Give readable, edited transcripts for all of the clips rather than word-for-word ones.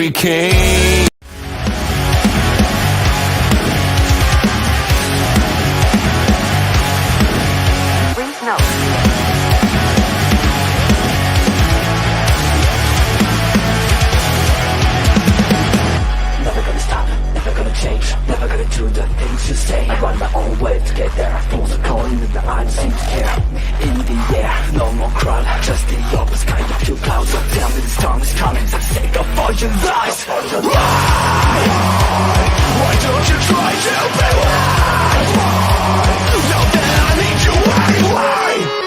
hurricane. Please note. Never gonna stop, never gonna change, never gonna do the things you say. I run my own way to get there. Fools are calling and the eyes seem to care. In the air, no more crowd, just the opposite kind of few clouds. So tell me the storm is coming for the sake of all your lies. Why don't you try to be why? Know that I need you anyway.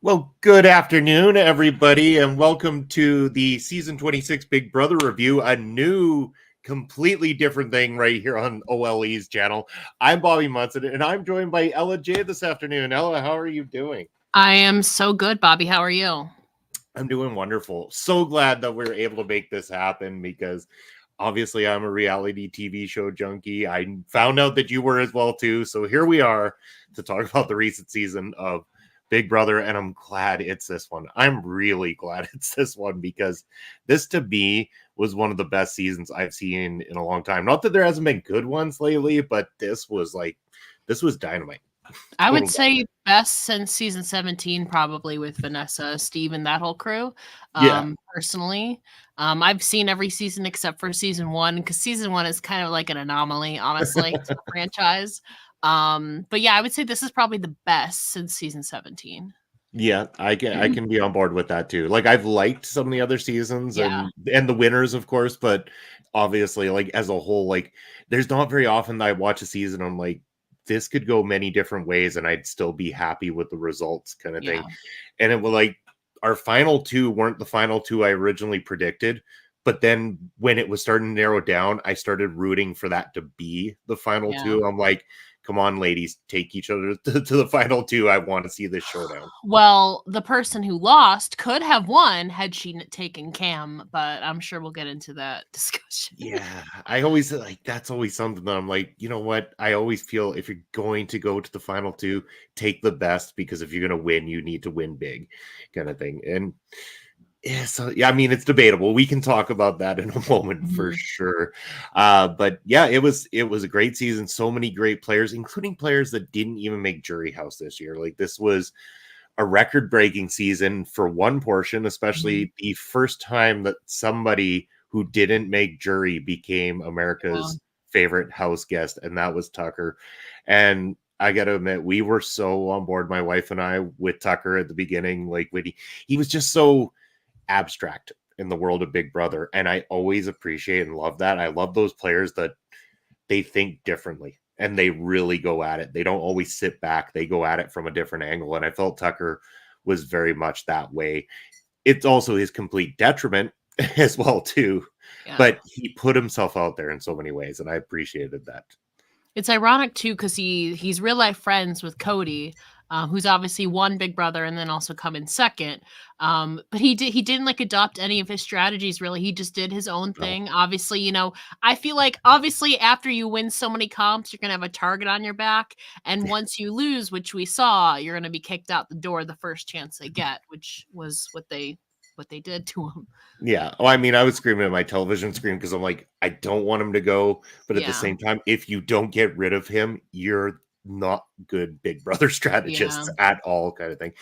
Well, good afternoon, everybody, and welcome to the Season 26 Big Brother review, a new, completely different thing right here on OLE's channel. I'm Bobby Munson, and I'm joined by Ella J this afternoon. Ella, how are you doing? I am so good, Bobby. How are you? I'm doing wonderful. So glad that we're able to make this happen because obviously I'm a reality TV show junkie. I found out that you were as well, too, so here we are to talk about the recent season of Big Brother, and I'm glad it's this one. I'm really glad it's this one because this, to me, was one of the best seasons I've seen in a long time. Not that there hasn't been good ones lately, but this was dynamite. I would say best since season 17, probably with Vanessa, Steve, and that whole crew. Personally, I've seen every season except for season 1 because season 1 is kind of like an anomaly, honestly, to the franchise. But yeah, I would say this is probably the best since season 17. Yeah, I can be on board with that too. Like, I've liked some of the other seasons and the winners, of course, but obviously, like, as a whole, like, there's not very often that I watch a season I'm like, this could go many different ways and I'd still be happy with the results kind of thing. And it was like our final two weren't the final two I originally predicted. But then when it was starting to narrow down, I started rooting for that to be the final two. I'm like, come on, ladies, take each other to the final two. I want to see this showdown. Well, the person who lost could have won had she taken Cam, but I'm sure we'll get into that discussion. Yeah, I always like that's always something that I'm like, you know what? I always feel if you're going to go to the final two, take the best because if you're going to win, you need to win big, kind of thing. And yeah, so yeah, I mean, it's debatable. We can talk about that in a moment for sure. But yeah, it was a great season. So many great players, including players that didn't even make Jury House this year. Like, this was a record-breaking season for one portion, especially the first time that somebody who didn't make Jury became America's favorite house guest, and that was Tucker. And I got to admit, we were so on board, my wife and I, with Tucker at the beginning. Like, when he was just so abstract in the world of Big Brother, and I always appreciate and love that. I love those players that they think differently and they really go at it. They don't always sit back, they go at it from a different angle, and I felt Tucker was very much that way. It's also his complete detriment as well too, but he put himself out there in so many ways, and I appreciated that. It's ironic too because he's real life friends with Cody, who's obviously won Big Brother and then also come in second. But he didn't like adopt any of his strategies really. He just did his own thing. Obviously, you know, I feel like obviously after you win so many comps, you're gonna have a target on your back, and once you lose, which we saw, you're gonna be kicked out the door the first chance they get, which was what they did to him. Yeah. Oh, I mean, I was screaming at my television screen because I'm like, I don't want him to go, but at the same time, if you don't get rid of him, you're not good Big Brother strategists at all, kind of thing.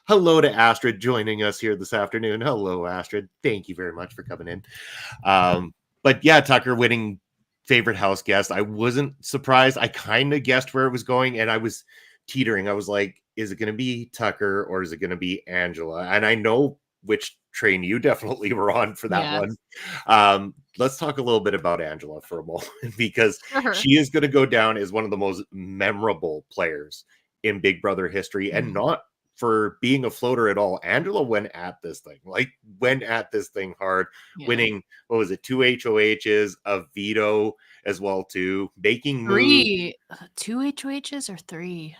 Hello to Astrid joining us here this afternoon. Hello, Astrid. Thank you very much for coming in. But yeah, Tucker winning favorite house guest. I wasn't surprised. I kind of guessed where it was going, and I was teetering. I was like, is it going to be Tucker or is it going to be Angela? And I know which train you definitely were on for that one. Let's talk a little bit about Angela for a moment, because she is going to go down as one of the most memorable players in Big Brother history, and not for being a floater at all. Angela went at this thing hard, winning, what was it, 2 HOHs, a veto, as well too. Making moves. 3, 2 HOHs or 3?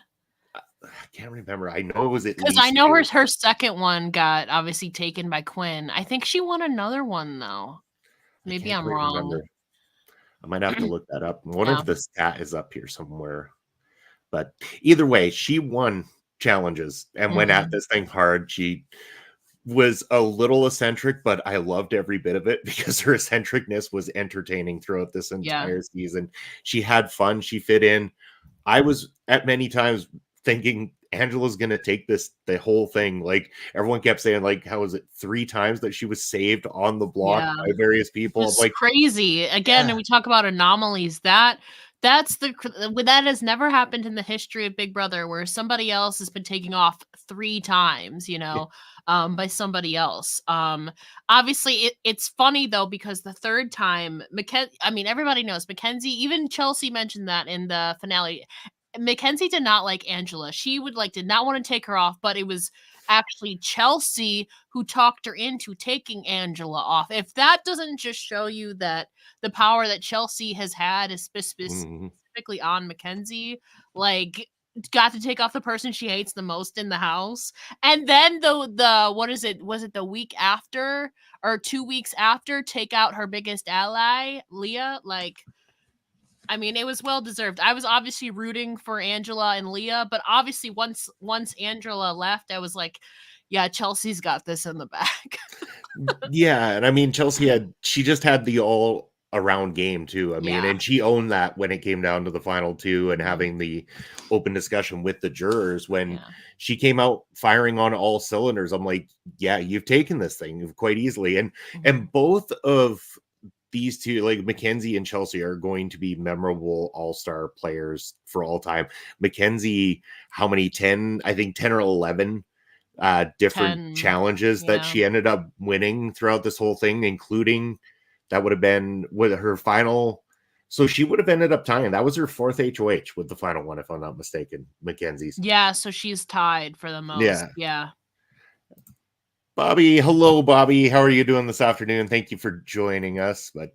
I can't remember. I know it was at Because least I know 2. her second one got obviously taken by Quinn. I think she won another one though. I Maybe can't I'm quite wrong. remember. I might have to look that up. I wonder Yeah. if the stat is up here somewhere. But either way, she won challenges and went at this thing hard. She was a little eccentric, but I loved every bit of it because her eccentricness was entertaining throughout this entire season. She had fun. She fit in. I was at many times thinking Angela's going to take the whole thing. Like everyone kept saying, like, how was it 3 times that she was saved on the block by various people? It's Like crazy. Again, and we talk about anomalies. That has never happened in the history of Big Brother, where somebody else has been taking off 3 times, by somebody else. Obviously it's funny though, because the third time, everybody knows Mackenzie, even Chelsea mentioned that in the finale. Mackenzie did not like Angela. She did not want to take her off, but it was actually Chelsea who talked her into taking Angela off. If that doesn't just show you that the power that Chelsea has had is specifically on Mackenzie, got to take off the person she hates the most in the house. And then the what is it? Was it the week after or 2 weeks after, take out her biggest ally, Leah? It was well deserved. I was obviously rooting for Angela and Leah, but obviously once Angela left, I was like, yeah, Chelsea's got this in the bag. yeah, and Chelsea she just had the all around game too. And she owned that when it came down to the final 2 and having the open discussion with the jurors when she came out firing on all cylinders. I'm like, yeah, you've taken this thing quite easily. And both of these two, like Mackenzie and Chelsea, are going to be memorable all-star players for all time. Mackenzie, how many 10 or 11 different challenges that she ended up winning throughout this whole thing, including that would have been with her final. So she would have ended up tying. That was her 4th HOH with the final one, if I'm not mistaken, Mackenzie's. Yeah, so she's tied for the most. Yeah. Bobby, hello, Bobby. How are you doing this afternoon? Thank you for joining us. But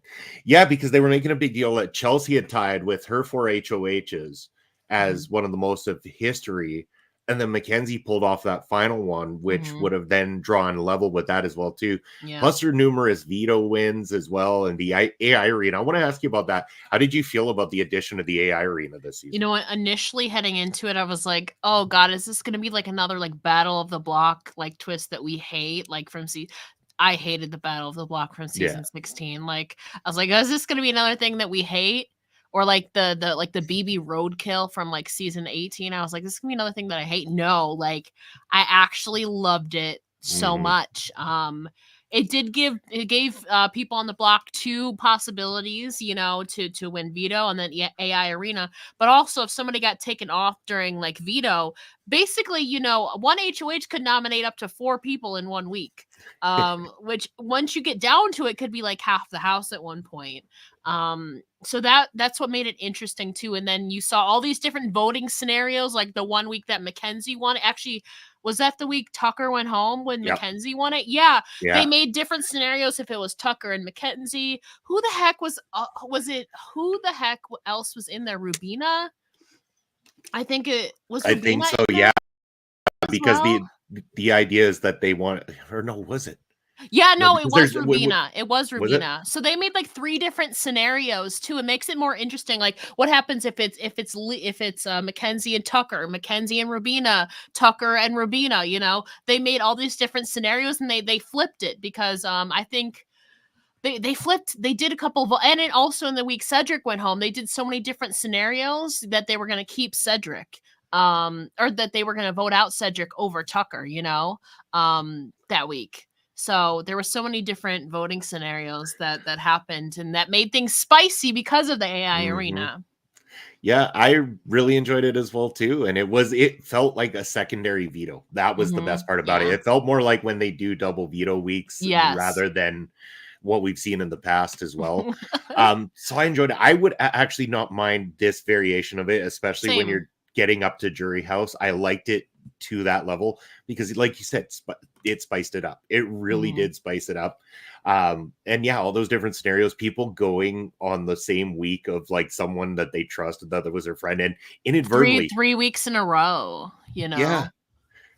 yeah, because they were making a big deal that Chelsea had tied with her 4 HOHs as one of the most of history. And then Mackenzie pulled off that final one, which would have then drawn level with that as well, too. Yeah. Plus her numerous veto wins as well. And the AI arena. I want to ask you about that. How did you feel about the addition of the AI arena this season? You know what? Initially heading into it, I was like, oh God, is this going to be like another battle of the block twist that we hate? I hated the battle of the block from season 16. I was like, is this going to be another thing that we hate? Or the BB roadkill from season 18. I was like, this is gonna be another thing that I hate. No, I actually loved it so much. It gave people on the block 2 possibilities, to win veto and then AI arena. But also, if somebody got taken off during veto, basically, 1 HOH could nominate up to 4 people in 1 week. Which once you get down to it, could be half the house at one point. So that's what made it interesting too. And then you saw all these different voting scenarios, like the 1 week that Mackenzie won. Actually, was that the week Tucker went home when Mackenzie won it? Yeah. They made different scenarios if it was Tucker and Mackenzie. Who the heck who the heck else was in there? Rubina? I think it was Rubina. I think so, yeah. Because the idea is that they want, or no, was it? Yeah, no, it was Rubina. It was Rubina. So they made 3 different scenarios too. It makes it more interesting. What happens if it's Mackenzie and Tucker, Mackenzie and Rubina, Tucker and Rubina? They made all these different scenarios and they flipped it because I think they flipped. They did a couple of, and it also in the week Cedric went home, they did so many different scenarios that they were going to keep Cedric, or that they were going to vote out Cedric over Tucker. That week. So there were so many different voting scenarios that happened, and that made things spicy because of the AI arena. Yeah, I really enjoyed it as well too, and it felt like a secondary veto. That was the best part about it. It felt more like when they do double veto weeks rather than what we've seen in the past as well. So I enjoyed it. I would actually not mind this variation of it, especially when you're getting up to Jury House. I liked it to that level because, like you said, it spiced it up. It really did spice it up. And yeah, all those different scenarios, people going on the same week of like someone that they trusted that was their friend, and inadvertently three weeks in a row, you know. Yeah.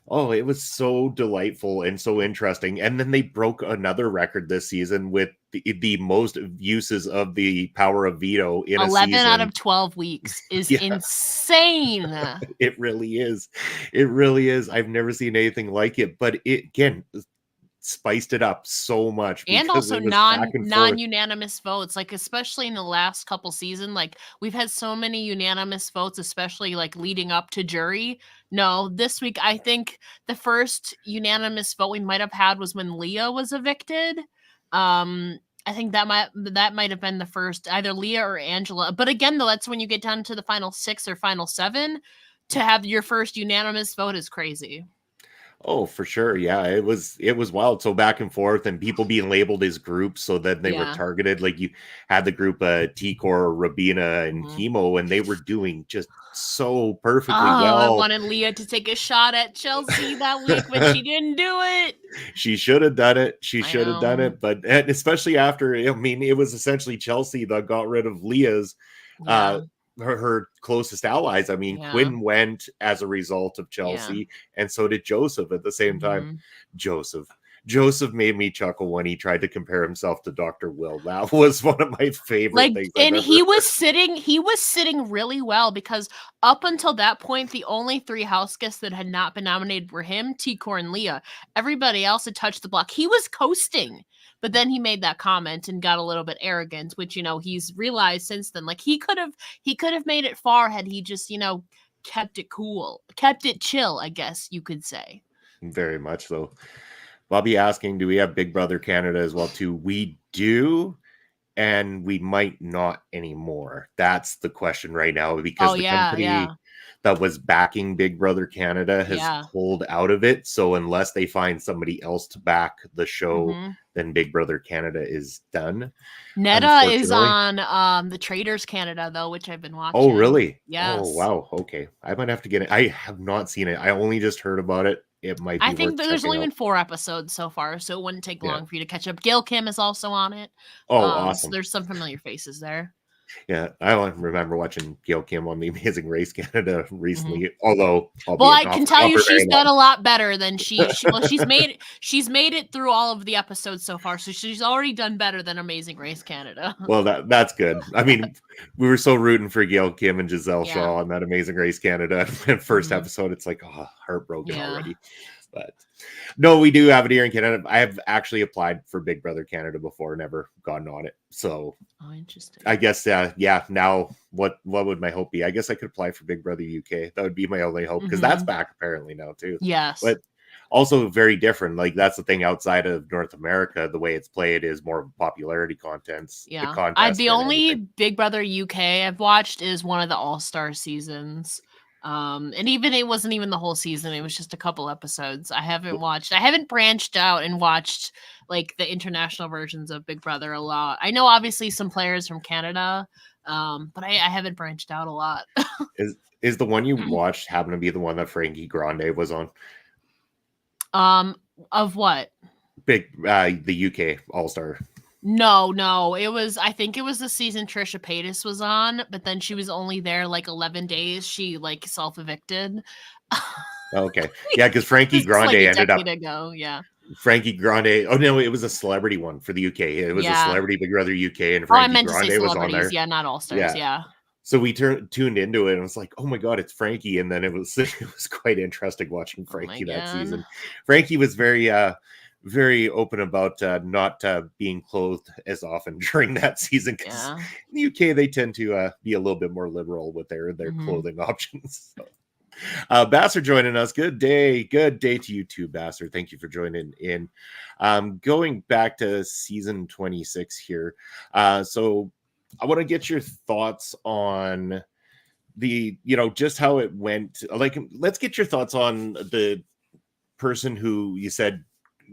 Oh, it was so delightful and so interesting. And then they broke another record this season with the most uses of the power of veto in 11 a season. out of 12 weeks is insane. It really is. It really is. I've never seen anything like it, but it again spiced it up so much, and because also it was back and forth. non-unanimous votes, like especially in the last couple seasons, like we've had so many unanimous votes, especially like leading up to jury. No, this week I think the first unanimous vote we might have had was when Leah was evicted. I think that might have been the first, either Leah or Angela. But again, though, that's when you get down to the final 6 or final 7, to have your first unanimous vote is crazy. Oh, for sure. Yeah, it was wild. So back and forth, and people being labeled as groups, so that they were targeted. Like you had the group T-Core, Rabina, and Chemo, and they were doing just so perfectly well. I wanted Leah to take a shot at Chelsea that week, but she didn't do it. She should have done it. She should have done it. But especially after, I mean, it was essentially Chelsea that got rid of Leah's her closest allies. I mean, Quinn went as a result of Chelsea, and so did Joseph at the same time. Joseph made me chuckle when he tried to compare himself to Dr. Will. That was one of my favorite things. And he was sitting really well, because up until that point, the only 3 house guests that had not been nominated were him, T-Core, and Leah. Everybody else had touched the block. He was coasting. But then he made that comment and got a little bit arrogant, which, you know, he's realized since then, like he could have made it far had he just, you know, kept it cool, kept it chill, I guess you could say. Very much so. Bobby asking, do we have Big Brother Canada as well too? We do, and we might not anymore. That's the question right now, because the company that was backing Big Brother Canada has pulled out of it. So unless they find somebody else to back the show, then Big Brother Canada is done. Netta is on the Traders Canada, though, which I've been watching. Oh, really? Yes. Oh, wow. Okay. I might have to get it. I have not seen it. I only just heard about it. It might be I think that there's only out. been 4 episodes so far, so it wouldn't take long for you to catch up. Gail Kim is also on it. Oh, awesome. So there's some familiar faces there. Yeah, I remember watching Gail Kim on The Amazing Race Canada recently. Although, I can tell you she's done a lot better than she's made it through all of the episodes so far. So she's already done better than Amazing Race Canada. Well, that's good. I mean, we were so rooting for Gail Kim and Giselle Shaw on that Amazing Race Canada first episode. It's like, heartbroken already. But no, we do have it here in Canada. I have actually applied for Big Brother Canada before, never gotten on it. So, interesting. I guess, now what would my hope be? I guess I could apply for Big Brother UK. That would be my only hope, because that's back apparently now too. Yes. But also very different. Like, that's the thing, outside of North America, the way it's played is more popularity contents. Yeah. The only Big Brother UK I've watched is one of the All-Star seasons. And even it wasn't even the whole season, it was just a couple episodes. I haven't branched out and watched like the international versions of Big Brother a lot. I know obviously some players from Canada, but I haven't branched out a lot. Is the one you watched happen to be the one that Frankie Grande was on? Of what? The UK All-Star. No, I think it was the season Trisha Paytas was on, but then she was only there like 11 days. She like self-evicted. Okay. Yeah, because Frankie Grande ended up ago. Frankie Grande. Oh no, it was a celebrity one for the UK. It was a celebrity Big Brother UK, and Frankie Grande was on there. Yeah, not All-Stars. Yeah. So we tuned into it, and it's like, oh my god, it's Frankie. And then it was quite interesting watching Frankie that season. Frankie was very open about not being clothed as often during that season, because in the UK they tend to be a little bit more liberal with their clothing options. So. Basser joining us. Good day to you too, Basser. Thank you for joining in. Going back to season 26 here. So I want to get your thoughts on the, just how it went. Like, let's get your thoughts on the person who you said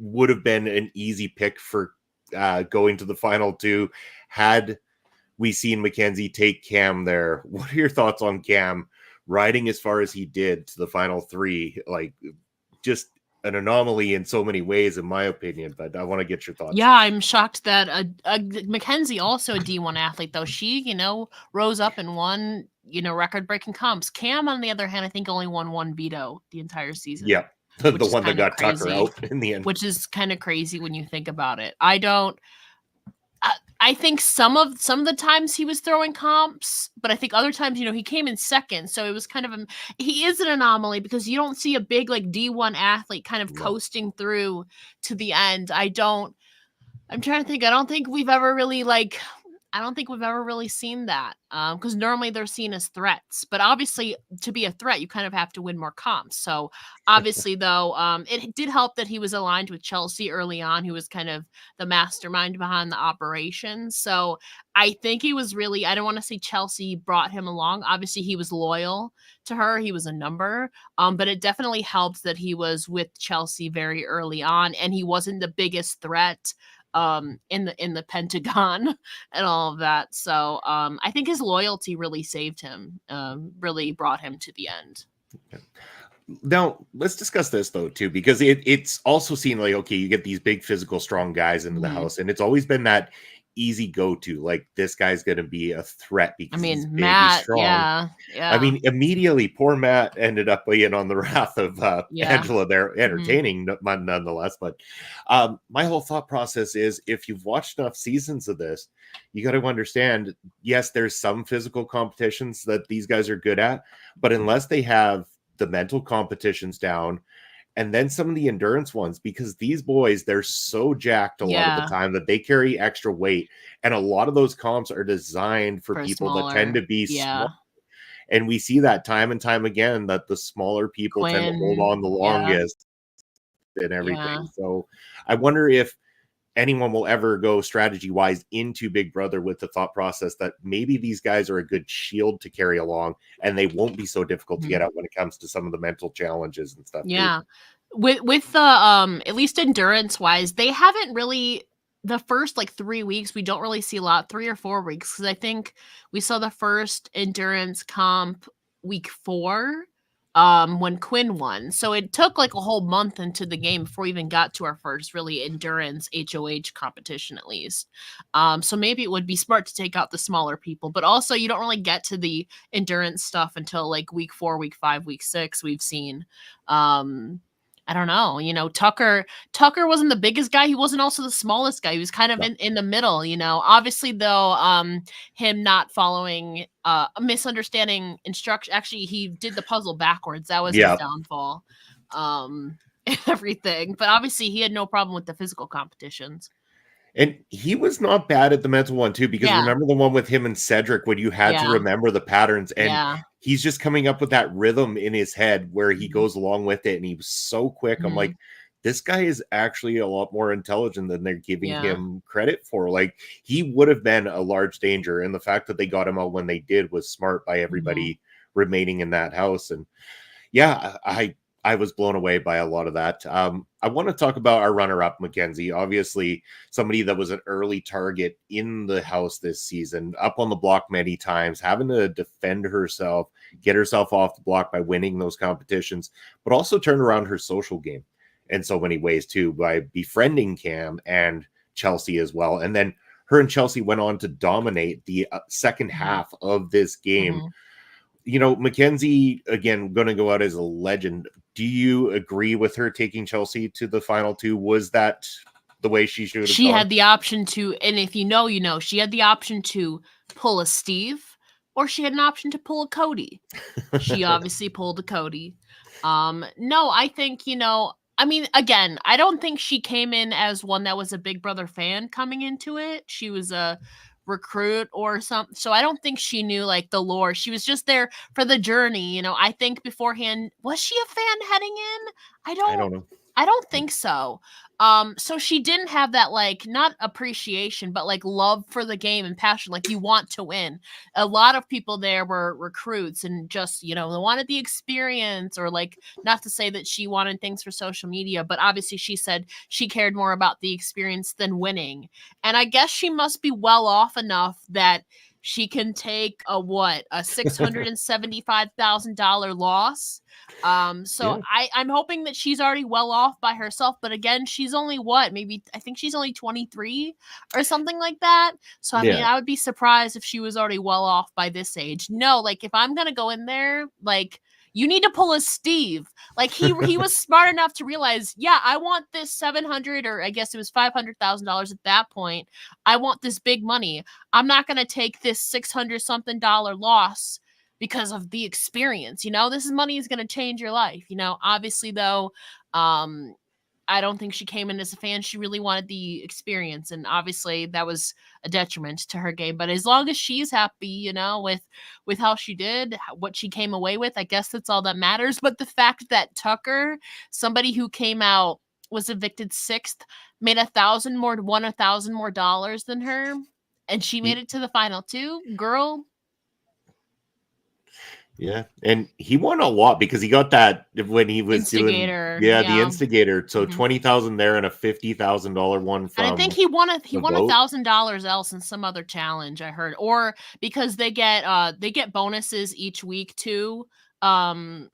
would have been an easy pick for going to the final 2 had we seen Mackenzie take Cam there. What are your thoughts on Cam riding as far as he did to the final 3, like just an anomaly in so many ways, in my opinion. But I want to get your thoughts. Yeah, I'm shocked that Mackenzie, also a D1 athlete, though, she, rose up and won, record-breaking comps. Cam, on the other hand, I think only won 1 veto the entire season. Yeah, the which is one that kinda got Tucker crazy, out in the end. which is kind of crazy when you think about it. I think some of the times he was throwing comps, but I think other times, he came in second. So it was kind of he is an anomaly because you don't see a big like D1 athlete kind of coasting through to the end. I'm trying to think. I don't think we've ever really seen that because normally they're seen as threats. But obviously, to be a threat, you kind of have to win more comps. So obviously, though, it did help that he was aligned with Chelsea early on, who was kind of the mastermind behind the operation. So I think he was really, I don't want to say Chelsea brought him along. Obviously, he was loyal to her. He was a number. But it definitely helped that he was with Chelsea very early on, and he wasn't the biggest threat in the Pentagon and all of that. So I think his loyalty really saved him, really brought him to the end. Now let's discuss this though too, because it's also seen like, okay, you get these big physical strong guys into the house, and it's always been that easy go-to, like this guy's gonna be a threat because he's big, Matt, he's strong. yeah. I mean, immediately poor Matt ended up being on the wrath of Angela there, entertaining nonetheless. But my whole thought process is, if you've watched enough seasons of this, you got to understand, yes, there's some physical competitions that these guys are good at, but unless they have the mental competitions down, and then some of the endurance ones, because these boys, they're so jacked a lot of the time that they carry extra weight. And a lot of those comps are designed for people that tend to be small. And we see that time and time again, that the smaller people tend to hold on the longest and everything. Yeah. So I wonder if anyone will ever go strategy-wise into Big Brother with the thought process that maybe these guys are a good shield to carry along, and they won't be so difficult to get out when it comes to some of the mental challenges and stuff. Yeah. With the at least endurance-wise, they haven't really, the first like 3 weeks, we don't really see a lot, 3 or 4 weeks, because I think we saw the first endurance comp week 4 when Quinn won. So it took like a whole month into the game before we even got to our first really endurance HOH competition, at least. So maybe it would be smart to take out the smaller people, but also you don't really get to the endurance stuff until like week 4, week 5, week 6, we've seen. I don't know, Tucker wasn't the biggest guy. He wasn't also the smallest guy. He was kind of in the middle, obviously though, him not following, misunderstanding instruction. Actually, he did the puzzle backwards. That was his downfall, and everything. But obviously he had no problem with the physical competitions. And he was not bad at the mental one too, because remember the one with him and Cedric when you had to remember the patterns, and he's just coming up with that rhythm in his head where he goes along with it, and he was so quick. I'm like, this guy is actually a lot more intelligent than they're giving him credit for. Like, he would have been a large danger, and the fact that they got him out when they did was smart by everybody remaining in that house. And I was blown away by a lot of that. I want to talk about our runner-up, Mackenzie. Obviously, somebody that was an early target in the house this season, up on the block many times, having to defend herself, get herself off the block by winning those competitions, but also turn around her social game in so many ways too, by befriending Cam and Chelsea as well. And then her and Chelsea went on to dominate the second half of this game. Mackenzie, again, going to go out as a legend. Do you agree with her taking Chelsea to the final 2? Was that the way she should have She gone? had the option to, and if you know, she had the option to pull a Steve, or she had an option to pull a Cody. She obviously pulled a Cody. No, I think, again, I don't think she came in as one that was a Big Brother fan coming into it. She was a recruit or something, so I don't think she knew like the lore. She was just there for the journey. I think beforehand, was she a fan heading in? I don't know. I don't think so. So she didn't have that, like, not appreciation, but like love for the game and passion. Like, you want to win. A lot of people there were recruits and just, they wanted the experience, or like, not to say that she wanted things for social media, but obviously she said she cared more about the experience than winning. And I guess she must be well off enough that she can take a $675,000 loss. So Yeah. I'm hoping that she's already well off by herself. But again, she's only maybe I think she's only 23 or something like that. So I mean, Yeah. I would be surprised if she was already well off by this age. No, like if I'm gonna go in there, like you need to pull a Steve. Like he was smart enough to realize, yeah, I want this 700 or I guess it was $500,000 at that point. I want this big money. I'm not going to take this 600 something dollar loss because of the experience. This money is going to change your life. Obviously though, I don't think she came in as a fan. She really wanted the experience, and obviously that was a detriment to her game. But as long as she's happy, with how she did, what she came away with, I guess that's all that matters. But the fact that Tucker, somebody who came out, was evicted 6th, made won $1,000 more dollars than her, and she made it to the final 2, girl. Yeah, and he won a lot because he got that when he was Instigator, doing the instigator. So Mhm. 20,000 there and a $50,000 one from. And I think he won vote. $1,000 else in some other challenge I heard, or because they get bonuses each week too. The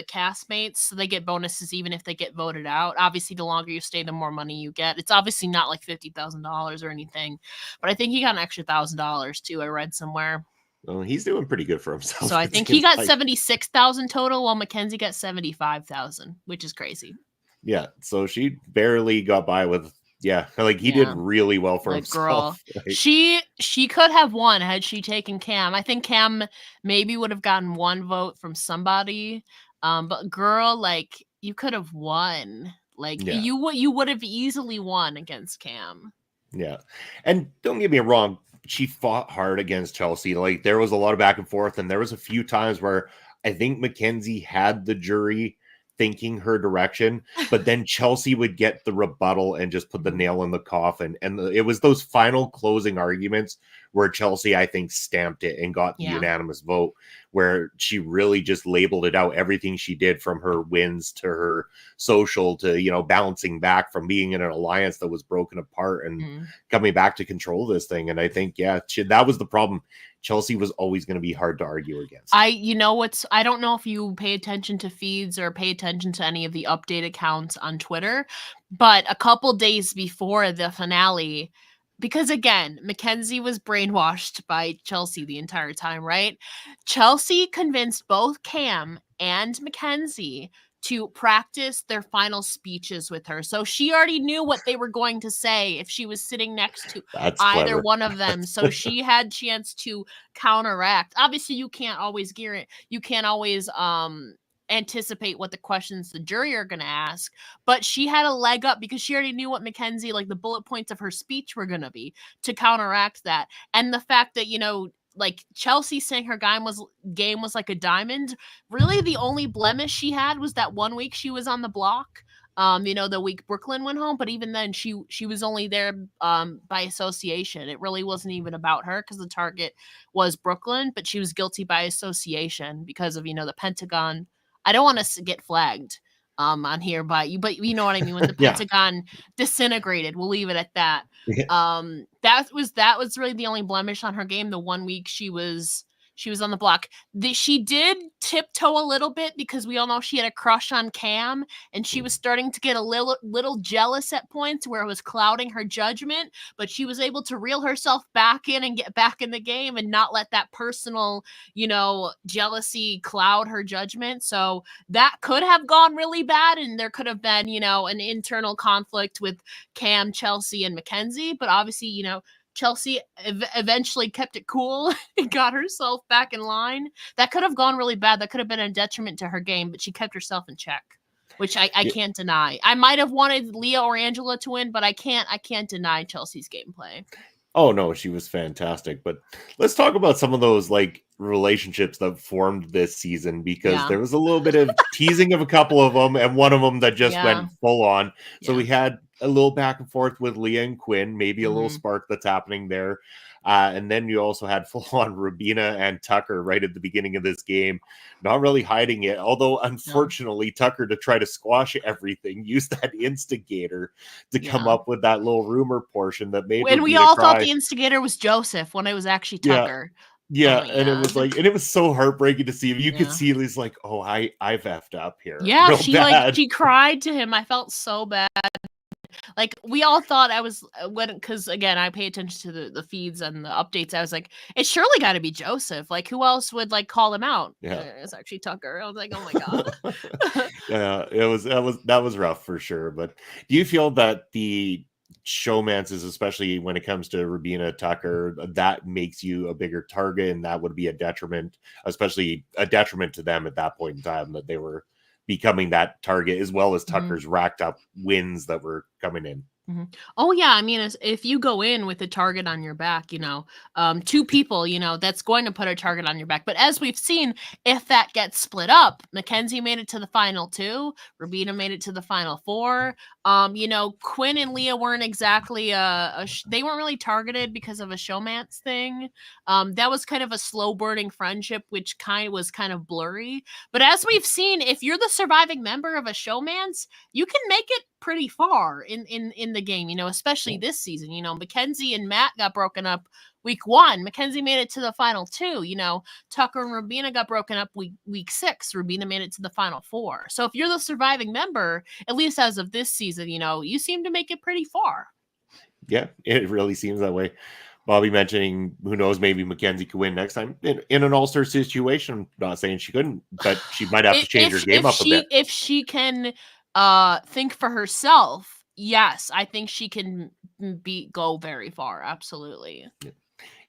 castmates, so they get bonuses even if they get voted out. Obviously, the longer you stay, the more money you get. It's obviously not like $50,000 or anything, but I think he got an extra $1,000 too. I read somewhere. Well, he's doing pretty good for himself. So I think he got 76,000 total, while Mackenzie got 75,000, which is crazy. Yeah, so she barely got by with. Yeah, like he did really well for himself. Girl, she could have won had she taken Cam. I think Cam maybe would have gotten 1 vote from somebody. But girl, like you could have won. Like you would have easily won against Cam. Yeah, and don't get me wrong, she fought hard against Chelsea. Like there was a lot of back and forth, and there was a few times where I think Mackenzie had the jury thinking her direction, but then Chelsea would get the rebuttal and just put the nail in the coffin. And it was those final closing arguments where Chelsea, I think, stamped it and got the unanimous vote, where she really just labeled it out. Everything she did, from her wins to her social to, bouncing back from being in an alliance that was broken apart and coming back to control this thing. And I think, that was the problem. Chelsea was always going to be hard to argue against. I don't know if you pay attention to feeds or pay attention to any of the update accounts on Twitter, but a couple days before the finale, because again, Mackenzie was brainwashed by Chelsea the entire time, right? Chelsea convinced both Cam and Mackenzie to practice their final speeches with her. So she already knew what they were going to say if she was sitting next to either one of them. So she had chance to counteract. Obviously, you can't always anticipate what the questions the jury are going to ask, but she had a leg up because she already knew what Mackenzie, like the bullet points of her speech were going to be to counteract that. And the fact that, like Chelsea saying her game was like a diamond. Really, the only blemish she had was that 1 week she was on the block. The week Brooklyn went home, but even then she was only there by association. It really wasn't even about her because the target was Brooklyn, but she was guilty by association because of the Pentagon. I don't want to get flagged on here but you know what I mean, when the Pentagon disintegrated. We'll leave it at that. That was really the only blemish on her game. The 1 week she was on the block. She did tiptoe a little bit because we all know she had a crush on Cam, and she was starting to get a little jealous at points where it was clouding her judgment, but she was able to reel herself back in and get back in the game and not let that personal, jealousy cloud her judgment. So that could have gone really bad, and there could have been, an internal conflict with Cam, Chelsea, and Mackenzie, but obviously, Chelsea eventually kept it cool and got herself back in line. That could have gone really bad. That could have been a detriment to her game, but she kept herself in check, which I can't deny. I might have wanted Leah or Angela to win, but I can't deny Chelsea's gameplay. Oh no, she was fantastic. But let's talk about some of those relationships that formed this season, because there was a little bit of teasing of a couple of them, and one of them that just went full on. So we had a little back and forth with Leah and Quinn, maybe a little spark that's happening there. And then you also had full-on Rubina and Tucker right at the beginning of this game, not really hiding it. Although, unfortunately, Tucker, to try to squash everything, used that instigator to come up with that little rumor portion that made when we Rubina all cry. thought the instigator was Joseph when it was actually Tucker. Yeah, Oh, and it was like, and it was so heartbreaking to see him. You could see he's like, "Oh, I've effed up here." Yeah, real she bad. she cried to him. I felt so bad. Like, we all thought I was because again, I pay attention to the feeds and the updates. I was like, it's surely got to be Joseph. Like, who else would like call him out? Yeah, it's actually Tucker. I was like, oh my god. Yeah, that was rough for sure. But do you feel that the showmances, especially when it comes to Rubina Tucker, that makes you a bigger target, and that would be a detriment, especially a detriment to them at that point in time, that they were becoming that target, as well as Tucker's racked up wins that were coming in? Oh yeah, I mean, if you go in with a target on your back, two people, that's going to put a target on your back. But as we've seen, if that gets split up, Mackenzie made it to the final 2, Rubina made it to the final 4. Quinn and Leah weren't exactly they weren't really targeted because of a showmance thing. That was kind of a slow burning friendship, which was kind of blurry. But as we've seen, if you're the surviving member of a showmance, you can make it pretty far in the game, especially this season. Mackenzie and Matt got broken up week 1. Mackenzie made it to the final 2. Tucker and Rubina got broken up week 6. Rubina made it to the final 4. So if you're the surviving member, at least as of this season, you seem to make it pretty far. Yeah, it really seems that way. Bobby mentioning, who knows, maybe Mackenzie could win next time in an all-star situation. I'm not saying she couldn't, but she might have to change her game up a bit. If she can think for herself, yes, I think she can go very far. Absolutely.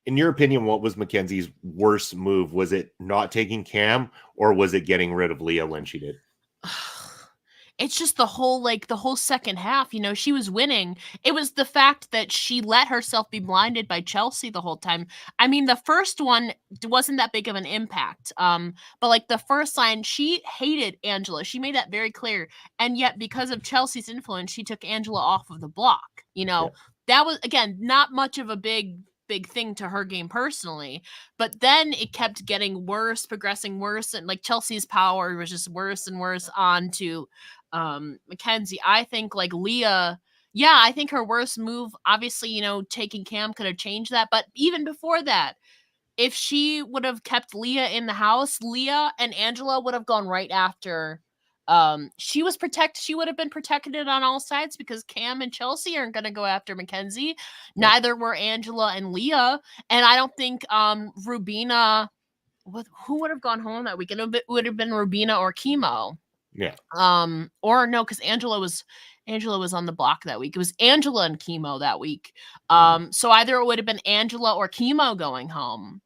In your opinion, what was Mackenzie's worst move? Was it not taking Cam, or was it getting rid of Leah when she did? It's just the whole second half, she was winning. It was the fact that she let herself be blinded by Chelsea the whole time. I mean, the first one wasn't that big of an impact. But like the first line, she hated Angela. She made that very clear. And yet, because of Chelsea's influence, she took Angela off of the block. That was, again, not much of a big thing to her game personally, but then it kept getting worse, progressing worse, and like Chelsea's power was just worse and worse on to Mackenzie. I think like Leah, I think her worst move, obviously, taking Cam could have changed that, but even before that, if she would have kept Leah in the house, Leah and Angela would have gone right after. She would have been protected on all sides because Cam and Chelsea aren't going to go after Mackenzie. Neither were Angela and Leah. And I don't think Rubina, who would have gone home that weekend? It would have been Rubina or Chemo. Yeah. Or no, because Angela was on the block that week. It was Angela and Chemo that week. So either it would have been Angela or Chemo going home.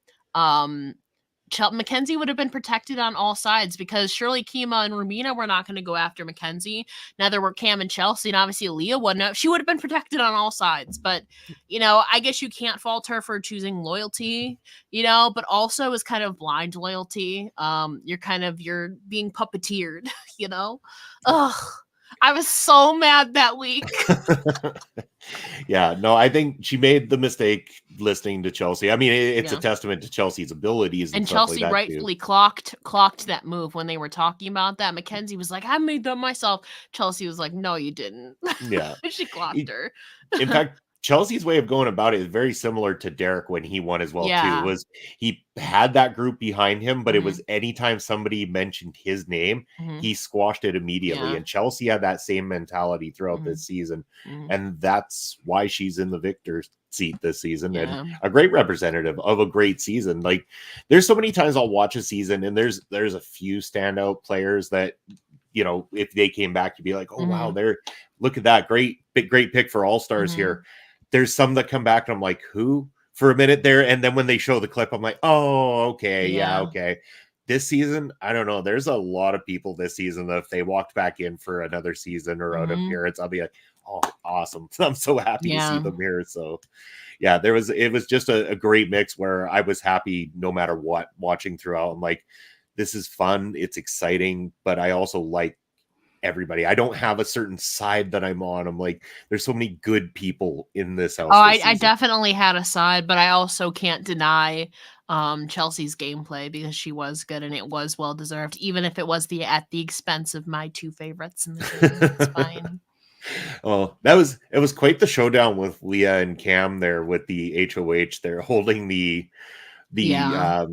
Mackenzie would have been protected on all sides because surely Chemo and Rubina were not going to go after Mackenzie. Neither were Cam and Chelsea, and obviously Leah wouldn't have. She would have been protected on all sides. But, I guess you can't fault her for choosing loyalty, but also it was kind of blind loyalty. You're being puppeteered, Ugh. I was so mad that week. Yeah, no, I think she made the mistake listening to Chelsea. I mean, it's a testament to Chelsea's abilities. And Chelsea rightfully clocked that move when they were talking about that. Mackenzie was like, I made that myself. Chelsea was like, no, you didn't. Yeah. She clocked her. In fact, Chelsea's way of going about it is very similar to Derek when he won as well, too. Was he had that group behind him, but it was anytime somebody mentioned his name, he squashed it immediately. And Chelsea had that same mentality throughout this season. And that's why she's in the victor's seat this season and a great representative of a great season. Like, there's so many times I'll watch a season and there's a few standout players that, if they came back, you'd be like, oh, wow, look at that. Great pick for all-stars here. There's some that come back and I'm like, who? For a minute there. And then when they show the clip, I'm like, oh, okay. Yeah, okay. This season, I don't know. There's a lot of people this season that if they walked back in for another season or out appearance, I'll be like, oh, awesome. I'm so happy to see them here. So yeah, it was just a great mix where I was happy no matter what watching throughout. I'm like, this is fun. It's exciting, but I also like everybody. I don't have a certain side that I'm on. I'm like, there's so many good people in this house. Oh, this I season. definitely had a side, but I also can't deny Chelsea's gameplay because she was good and it was well deserved, even if it was at the expense of my two favorites in the game. It's fine. Oh, it was quite the showdown with Leah and Cam there with the HOH. They're holding the Yeah.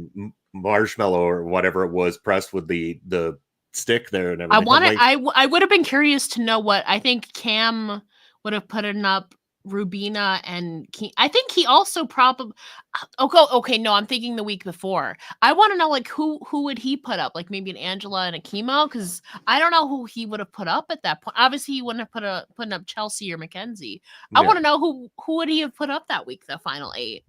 Marshmallow or whatever it was pressed with the stick there and I everything. I'm wanted. like, I would have been curious to know what I think Cam would have put it up. Rubina and I think he also probably. Okay. No, I'm thinking the week before. I want to know like who would he put up? Like maybe an Angela and a Chemo because I don't know who he would have put up at that point. Obviously, he wouldn't have putting up Chelsea or Mackenzie. I yeah. want to know who would he have put up that week, the final 8.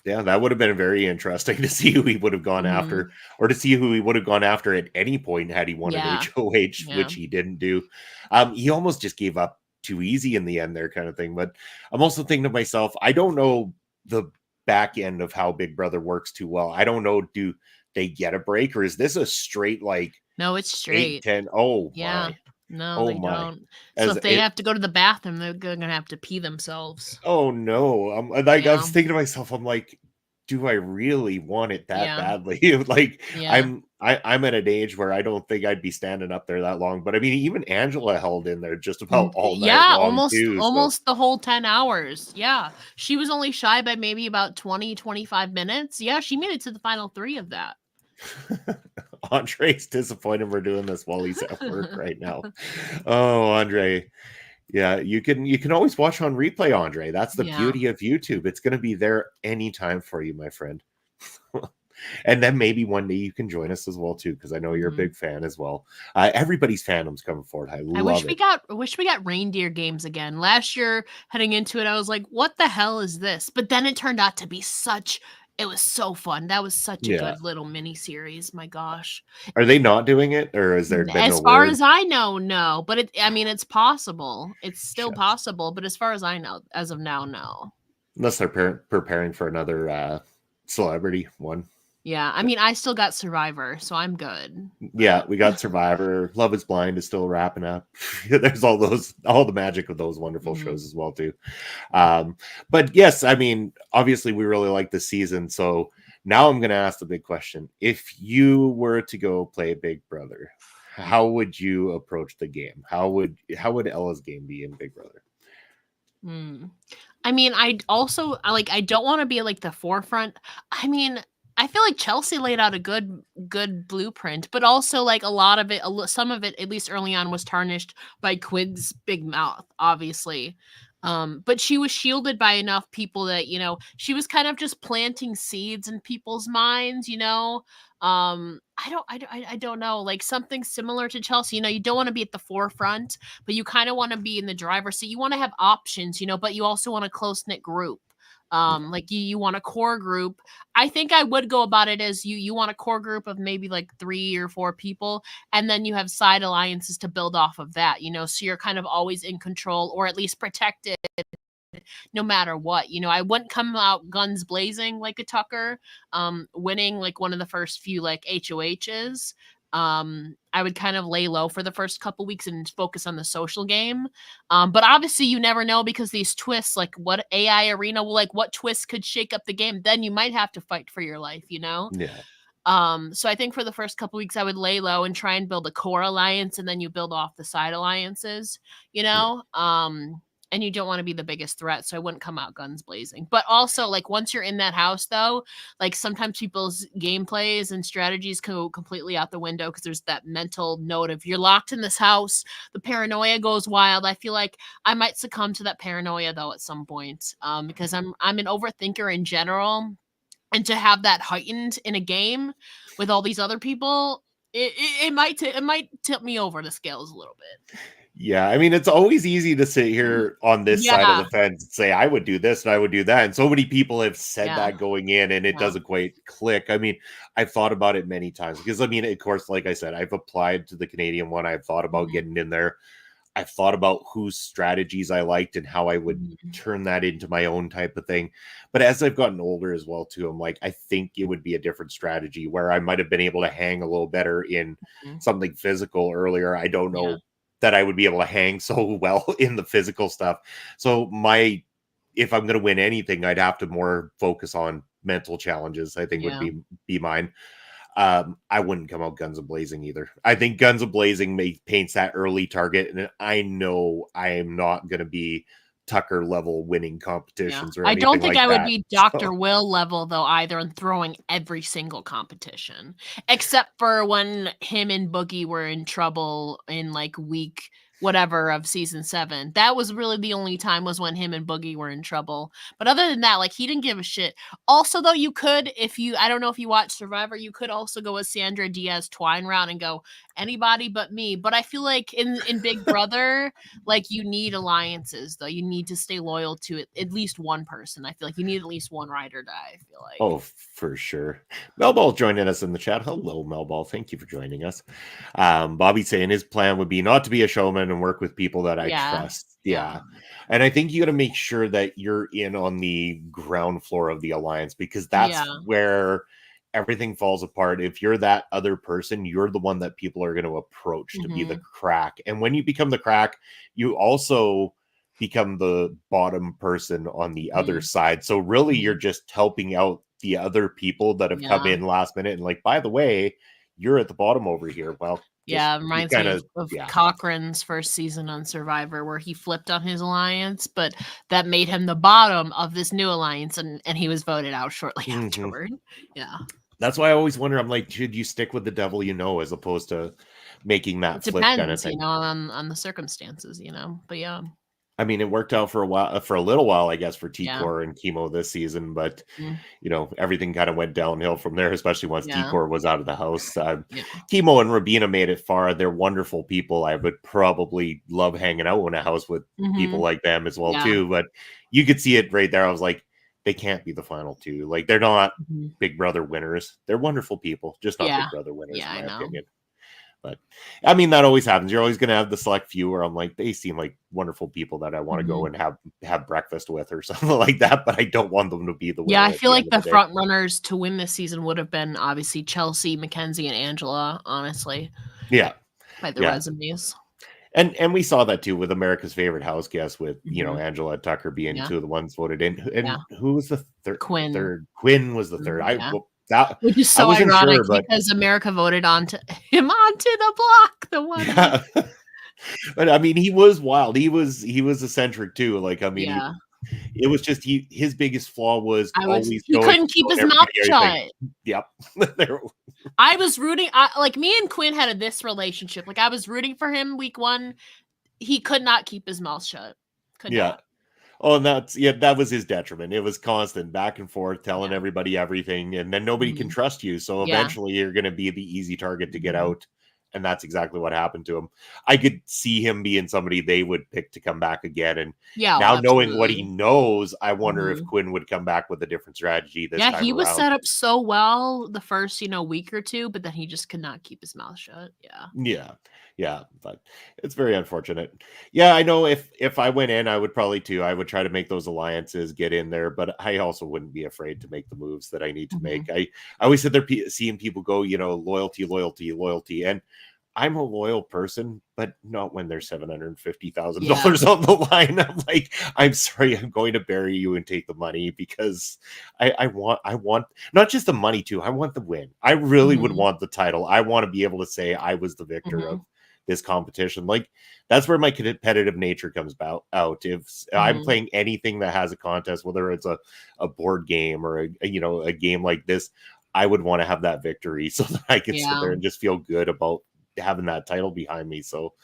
Yeah, that would have been very interesting to see who he would have gone after, or to see who he would have gone after at any point had he won an HOH, which he didn't do. He almost just gave up too easy in the end there kind of thing. But I'm also thinking to myself, I don't know the back end of how Big Brother works too well. I don't know, do they get a break or is this a straight like no, it's straight 8-10? Oh yeah. my. No, they don't. As So if they have to go to the bathroom, they're going to have to pee themselves. Oh no. I was thinking to myself, I'm like, do I really want it that badly? Like I'm at an age where I don't think I'd be standing up there that long. But I mean, even Angela held in there just about all night long almost the whole 10 hours. Yeah. She was only shy by maybe about 20-25 minutes. Yeah, she made it to the final 3 of that. Andre's disappointed we're doing this while he's at work right now. Oh, Andre. Yeah, you can always watch on replay, Andre. That's the beauty of YouTube. It's going to be there anytime for you, my friend. And then maybe one day you can join us as well too, because I know you're a big fan as well. Everybody's fandom's coming forward. I wish we got reindeer games again. Last year, heading into it, I was like, "What the hell is this?" But then it turned out to be it was so fun. That was such a good little mini series. My gosh. Are they not doing it, or is there been as far as I know, no. But it's possible. It's still possible. But as far as I know, as of now, no. Unless they're preparing for another celebrity one. Yeah, I mean, I still got Survivor, so I'm good. Yeah, we got Survivor. Love is Blind is still wrapping up. There's all the magic of those wonderful shows as well too. But yes, I mean, obviously we really like the season. So now I'm going to ask the big question: if you were to go play Big Brother, how would you approach the game? How would Ella's game be in Big Brother? I mean, I don't want to be like the forefront. I mean, I feel like Chelsea laid out a good blueprint, but also like some of it, at least early on, was tarnished by Quid's big mouth, obviously. But she was shielded by enough people that, she was kind of just planting seeds in people's minds, I don't know, like something similar to Chelsea, you don't want to be at the forefront, but you kind of want to be in the driver's seat. You want to have options, but you also want a close-knit group. Like you want a core group. I think I would go about it as you want a core group of maybe like 3 or 4 people, and then you have side alliances to build off of that, so you're kind of always in control or at least protected no matter what. I wouldn't come out guns blazing like a Tucker, winning like one of the first few like HOHs. I would kind of lay low for the first couple weeks and focus on the social game. But obviously you never know, because these twists, like what AI arena will, like what twists could shake up the game, then you might have to fight for your life, Yeah. So I think for the first couple weeks I would lay low and try and build a core alliance, and then you build off the side alliances, and you don't want to be the biggest threat, so I wouldn't come out guns blazing. But also, like, once you're in that house, though, like, sometimes people's gameplays and strategies go completely out the window because there's that mental note of you're locked in this house, the paranoia goes wild. I feel like I might succumb to that paranoia, though, at some point, because I'm an overthinker in general, and to have that heightened in a game with all these other people, it might tip me over the scales a little bit. Yeah, I mean, it's always easy to sit here on this side of the fence and say, I would do this and I would do that. And so many people have said that going in, and it doesn't quite click. I mean, I've thought about it many times because, I mean, of course, like I said, I've applied to the Canadian one. I've thought about getting in there. I've thought about whose strategies I liked and how I would Mhm. turn that into my own type of thing. But as I've gotten older as well, too, I'm like, I think it would be a different strategy where I might have been able to hang a little better in Mhm. something physical earlier. I don't Yeah. know that I would be able to hang so well in the physical stuff. So if I'm going to win anything, I'd have to more focus on mental challenges. I think would Yeah. be mine. I wouldn't come out guns a blazing either. I think guns a blazing paints that early target, and I know I am not going to be Tucker level winning Yeah. competitions or I don't anything think like I would that. be So, Dr. Will level though either in throwing every single competition, except for when him and Boogie were in trouble in like week whatever of season 7. That was really the only time was when him and Boogie were in trouble. But other than that, like he didn't give a shit. Also, though, you could, if you, I don't know if you watch Survivor, you could also go with Sandra Diaz Twine round and go anybody but me. But I feel like in Big Brother, like you need alliances though. You need to stay loyal to at least one person. I feel like you need at least one ride or die. I feel like. oh, for sure. Melball joining us in the chat. Hello, Melball. Thank you for joining us. Bobby saying his plan would be not to be a showman and work with people that I Yeah. trust. Yeah. And I think you got to make sure that you're in on the ground floor of the alliance because that's Yeah. where everything falls apart. If you're that other person, you're the one that people are going to approach to be the Mhm. crack. And when you become the crack, you also become the bottom person on the other Mhm. side. So really you're Mhm. just helping out the other people that have come Yeah. in last minute and like, by the way, you're at the bottom over here. Well, just Yeah, it you reminds me kind of yeah. Cochran's first season on Survivor where he flipped on his alliance, but that made him the bottom of this new alliance and he was voted out shortly Mhm. afterward. Yeah. That's why I always wonder. I'm like, should you stick with the devil you know, as opposed to making that It flip kind of depends, thing? on the circumstances, But yeah. I mean, it worked out for a while, for a little while, I guess, for Yeah. T-Core and Chemo this season, but Mm, everything kind of went downhill from there, especially once yeah. T-Core was out of the house. Yeah. Chemo and Rabina made it far. They're wonderful people. I would probably love hanging out in a house with people Mhm. like them as well, Yeah. too. But you could see it right there. I was like, they can't be the final two. Like, they're not Mhm. Big Brother winners. They're wonderful people, just not Yeah. Big Brother winners, Yeah, in I my know. opinion. But I mean, that always happens. You're always going to have the select few where I'm like, they seem like wonderful people that I want to go Mhm. and have breakfast with or something like that. But I don't want them to be the Yeah, winner I at feel the like end of the the day. front runners to win this season would have been obviously Chelsea, Mackenzie, and Angela, honestly, Yeah, by the yeah. resumes. And we saw that too with America's Favorite House Guest with Mhm. Angela Tucker being Yeah. two of the ones voted in. And Yeah. who was the Quinn. third? Quinn was the third. Yeah. That Which is I so wasn't ironic sure, but because America voted him onto the block the one week. yeah. But I mean, he was wild. He was eccentric too. Like, I mean, Yeah. it was just his biggest flaw was always He going couldn't keep telling his mouth everybody everything. shut. Yep. There- I was rooting like me and Quinn had this relationship. Like I was rooting for him week 1. He could not keep his mouth shut. Could yeah. not. Oh, and that was his detriment. It was constant back and forth, telling Yeah. everybody everything, and then nobody can Mhm. trust you. So Yeah. eventually, you're going to be the easy target to get Mhm. out, and that's exactly what happened to him. I could see him being somebody they would pick to come back again, and Yeah, now well, knowing what he absolutely. knows, I wonder if Mhm. Quinn would come back with a different strategy this Yeah, time he was around. set up so well the first, week or 2, but then he just could not keep his mouth shut. Yeah. Yeah, but it's very unfortunate. Yeah, I know if I went in, I would probably too. I would try to make those alliances, get in there, but I also wouldn't be afraid to make the moves that I need to make. Mhm. I always sit there seeing people go, loyalty, loyalty, loyalty, and I'm a loyal person, but not when there's $750,000 Yeah. on the line. I'm like, I'm sorry, I'm going to bury you and take the money because I want not just the money too. I want the win. I really would Mhm. want the title. I want to be able to say I was the victor of Mhm. this competition. Like that's where my competitive nature comes out. If I'm Mhm. playing anything that has a contest, whether it's a board game or a game like this, I would want to have that victory so that I can sit Yeah. there and just feel good about having that title behind me. So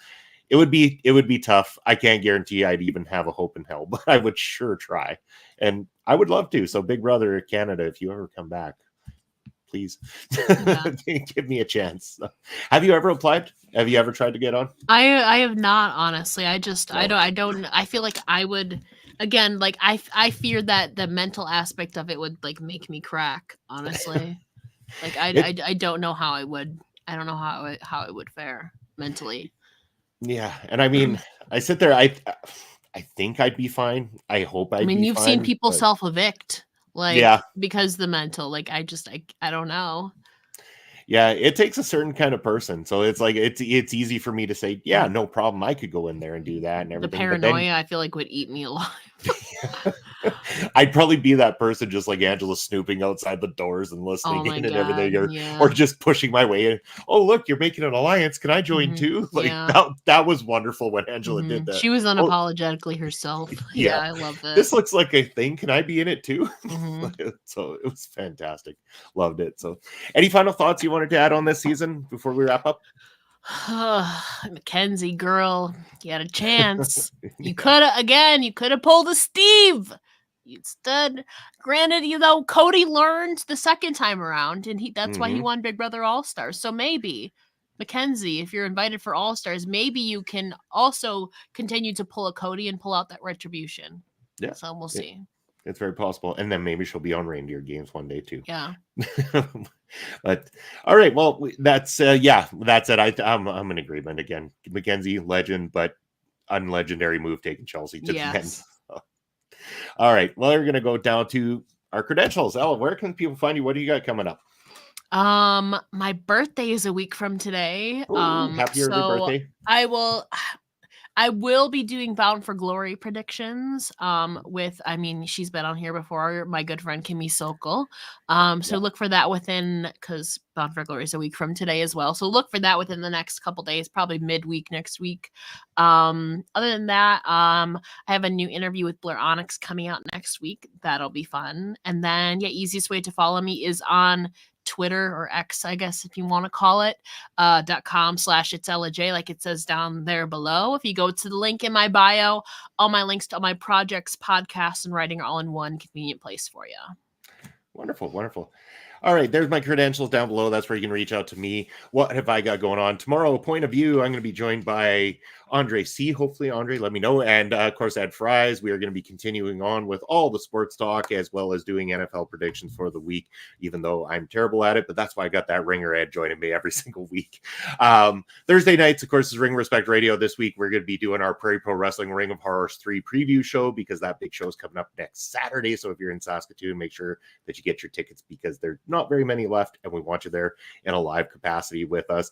it would be tough. I can't guarantee I'd even have a hope in hell, but I would sure try. And I would love to. So Big Brother Canada, if you ever come back, please Yeah. give me a chance. Have you ever applied? Have you ever tried to get on? I have not, honestly. I No. don't I feel like I would again, like I fear that the mental aspect of it would like make me crack, honestly. Like It I don't know how I would. I don't know how it would fare mentally. Yeah, and I mean, I sit there. I think I'd be fine. I hope I'd I mean, be you've fine, seen people but self-evict, like, yeah, because the mental, like, I don't know. yeah, it takes a certain kind of person. So it's like it's easy for me to say, yeah, no problem. I could go in there and do that and The everything. But then paranoia, I feel like, would eat me alive. I'd probably be that person just like Angela snooping outside the doors and Oh listening my in and god, everything, or yeah. just pushing my way in. Oh, look, you're making an alliance. Can I join Mhm, too? Like yeah. that was wonderful when Angela did Mhm. that. She was Oh, unapologetically herself. Yeah, yeah. I love it. This looks like a thing. Can I be in it too? Mhm. So it was fantastic. Loved it. So any final thoughts you wanted to add on this season before we wrap up? Mackenzie, girl, you had a chance. You Yeah. could have pulled a Steve. Instead, granted, Cody learned the second time around, and that's why he Hmm. won Big Brother All Stars. So maybe, Mackenzie, if you're invited for All Stars, maybe you can also continue to pull a Cody and pull out that retribution. Yeah. So we'll see. It's very possible. And then maybe she'll be on reindeer games one day too. Yeah. But all right, well, that's yeah, that's it. I'm in agreement again. Mackenzie, legend, but unlegendary move taking Chelsea to the end. Yes. All right, well, we're gonna go down to our credentials. Ella, where can people find you? What do you got coming up? My birthday is a week from today. Ooh, happy early So birthday. I will be doing Bound for Glory predictions. With she's been on here before, my good friend Kimmy Sokol. So Yeah. look for that because Bound for Glory is a week from today as well. So look for that within the next couple days, probably midweek next week. Other than that, I have a new interview with Blair Onyx coming out next week. That'll be fun. And then easiest way to follow me is on Twitter or X, I guess, if you want to call it, .com/itsellaj, like it says down there below. If you go to the link in my bio, all my links to all my projects, podcasts, and writing are all in one convenient place for you. Wonderful, wonderful. All right, there's my credentials down below. That's where you can reach out to me. What have I got going on tomorrow? Point of View. I'm going to be joined by Andre C. Hopefully, Andre, let me know. And of course, Ed Fries. We are going to be continuing on with all the sports talk as well as doing NFL predictions for the week, even though I'm terrible at it. But that's why I got that ringer Ed joining me every single week. Thursday nights, of course, is Ring Respect Radio. This week, we're going to be doing our Prairie Pro Wrestling Ring of Horrors 3 preview show because that big show is coming up next Saturday. So if you're in Saskatoon, make sure that you get your tickets because there's not very many left and we want you there in a live capacity with us.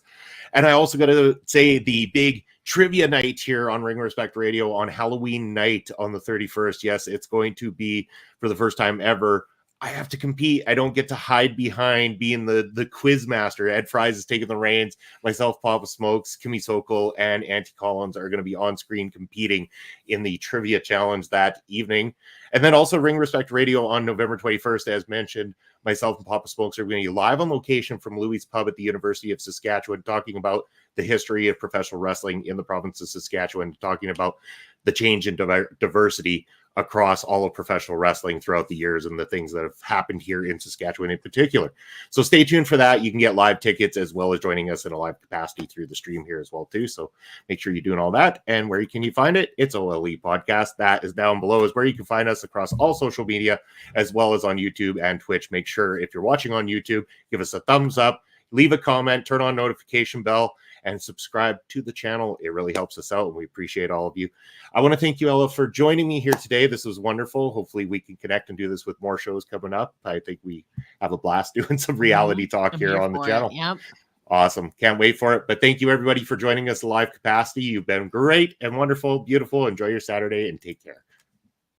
And I also got to say the big trivia night here on Ring Respect Radio on Halloween night on the 31st. Yes, it's going to be for the first time ever. I have to compete. I don't get to hide behind being the quiz master. Ed Fries is taking the reins. Myself, Papa Smokes, Kimmy Sokol, and Auntie Collins are going to be on screen competing in the trivia challenge that evening. And then also Ring Respect Radio on November 21st, as mentioned. Myself and Papa Smokes are going to be live on location from Louis Pub at the University of Saskatchewan, talking about the history of professional wrestling in the province of Saskatchewan, talking about the change in diversity across all of professional wrestling throughout the years and the things that have happened here in Saskatchewan in particular. So stay tuned for that. You can get live tickets as well as joining us in a live capacity through the stream here as well too. So make sure you're doing all that. And where can you find it? It's OLE Podcast. That is down below is where you can find us across all social media as well as on YouTube and Twitch. Make sure if you're watching on YouTube, give us a thumbs up, leave a comment, turn on notification bell, and subscribe to the channel. It really helps us out, and we appreciate all of you. I want to thank you, Ella, for joining me here today. This was wonderful. Hopefully we can connect and do this with more shows coming up. I think we have a blast doing some reality talk here on the channel. Yep. Awesome. Can't wait for it. But thank you, everybody, for joining us live capacity. You've been great and wonderful, beautiful. Enjoy your Saturday and take care.